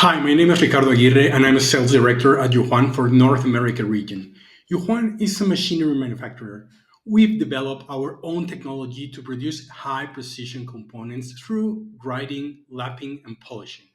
Hi, my name is Ricardo Aguirre, and I'm a sales director at Yuhuan for North America region. Yuhuan is a machinery manufacturer. We've developed our own technology to produce high precision components through grinding, lapping, and polishing.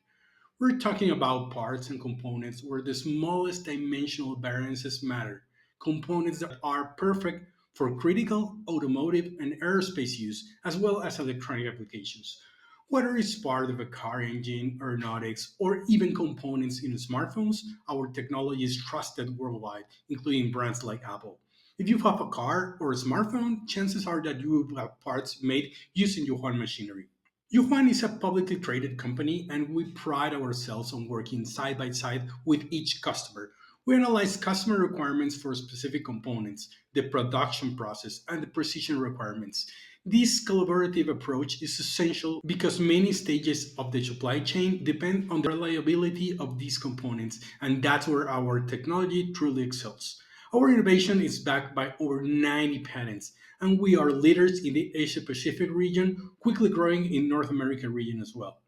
We're talking about parts and components where the smallest dimensional variances matter, components that are perfect for critical automotive and aerospace use, as well as electronic applications. Whether it's part of a car engine, aeronautics, or even components in smartphones, our technology is trusted worldwide, including brands like Apple. If you have a car or a smartphone, chances are that you will have parts made using Yuhuan machinery. Yuhuan is a publicly traded company, and we pride ourselves on working side by side with each customer. We analyze customer requirements for specific components, the production process, and the precision requirements. This collaborative approach is essential because many stages of the supply chain depend on the reliability of these components, and that's where our technology truly excels. Our innovation is backed by over 90 patents, and we are leaders in the Asia Pacific region, quickly growing in North America region as well.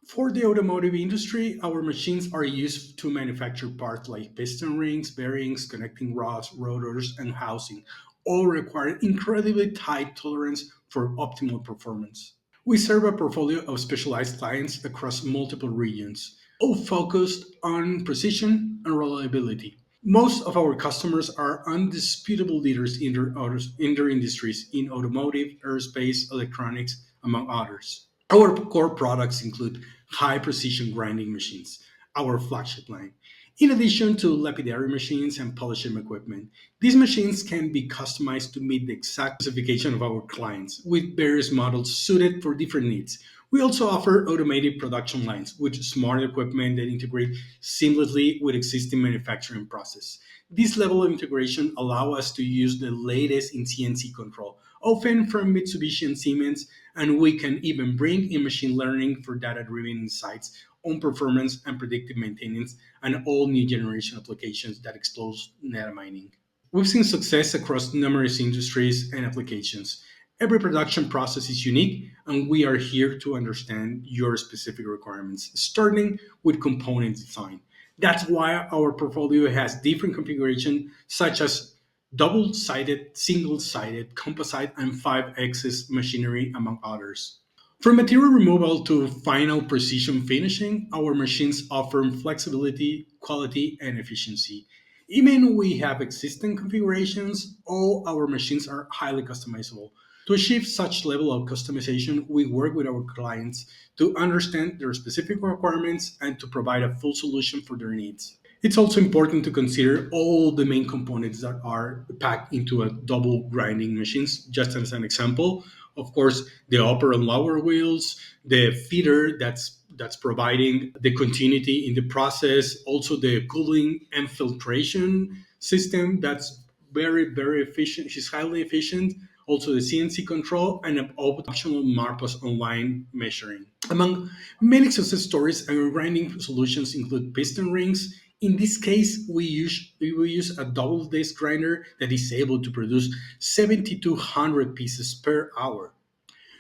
For the automotive industry, our machines are used to manufacture parts like piston rings, bearings, connecting rods, rotors, and housing, all require incredibly tight tolerance for optimal performance. We serve a portfolio of specialized clients across multiple regions, all focused on precision and reliability. Most of our customers are undisputable leaders in their industries in automotive, aerospace, electronics, among others. Our core products include high precision grinding machines, our flagship line. In addition to lapidary machines and polishing equipment, these machines can be customized to meet the exact specification of our clients, with various models suited for different needs. We also offer automated production lines with smart equipment that integrate seamlessly with existing manufacturing process. This level of integration allow us to use the latest in CNC control, often from Mitsubishi and Siemens, and we can even bring in machine learning for data-driven insights on performance and predictive maintenance and all new generation applications that explore data mining. We've seen success across numerous industries and applications. Every production process is unique, and we are here to understand your specific requirements, starting with component design. That's why our portfolio has different configuration, such as double-sided, single-sided, composite, and 5-axis machinery, among others. From material removal to final precision finishing, our machines offer flexibility, quality, and efficiency. Even we have existing configurations, all our machines are highly customizable. To achieve such level of customization, we work with our clients to understand their specific requirements and to provide a full solution for their needs. It's also important to consider all the main components that are packed into a double grinding machines. Just as an example, of course, the upper and lower wheels, the feeder that's providing the continuity in the process, also the cooling and filtration system that's very efficient. It's highly efficient. Also the CNC control and an optional Marpos online measuring. Among many success stories, our grinding solutions include piston rings. In this case, we use a double disc grinder that is able to produce 7,200 pieces per hour.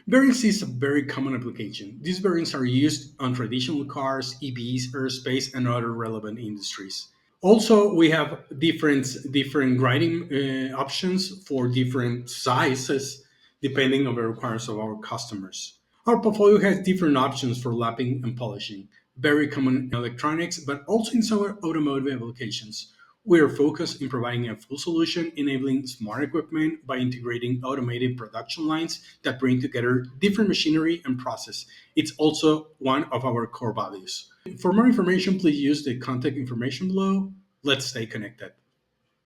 Bearings is a very common application. These bearings are used on traditional cars, EVs, aerospace, and other relevant industries. Also, we have different grinding options for different sizes, depending on the requirements of our customers. Our portfolio has different options for lapping and polishing, very common in electronics, but also in some automotive applications. We are focused in providing a full solution, enabling smart equipment by integrating automated production lines that bring together different machinery and process. It's also one of our core values. For more information, please use the contact information below. Let's stay connected.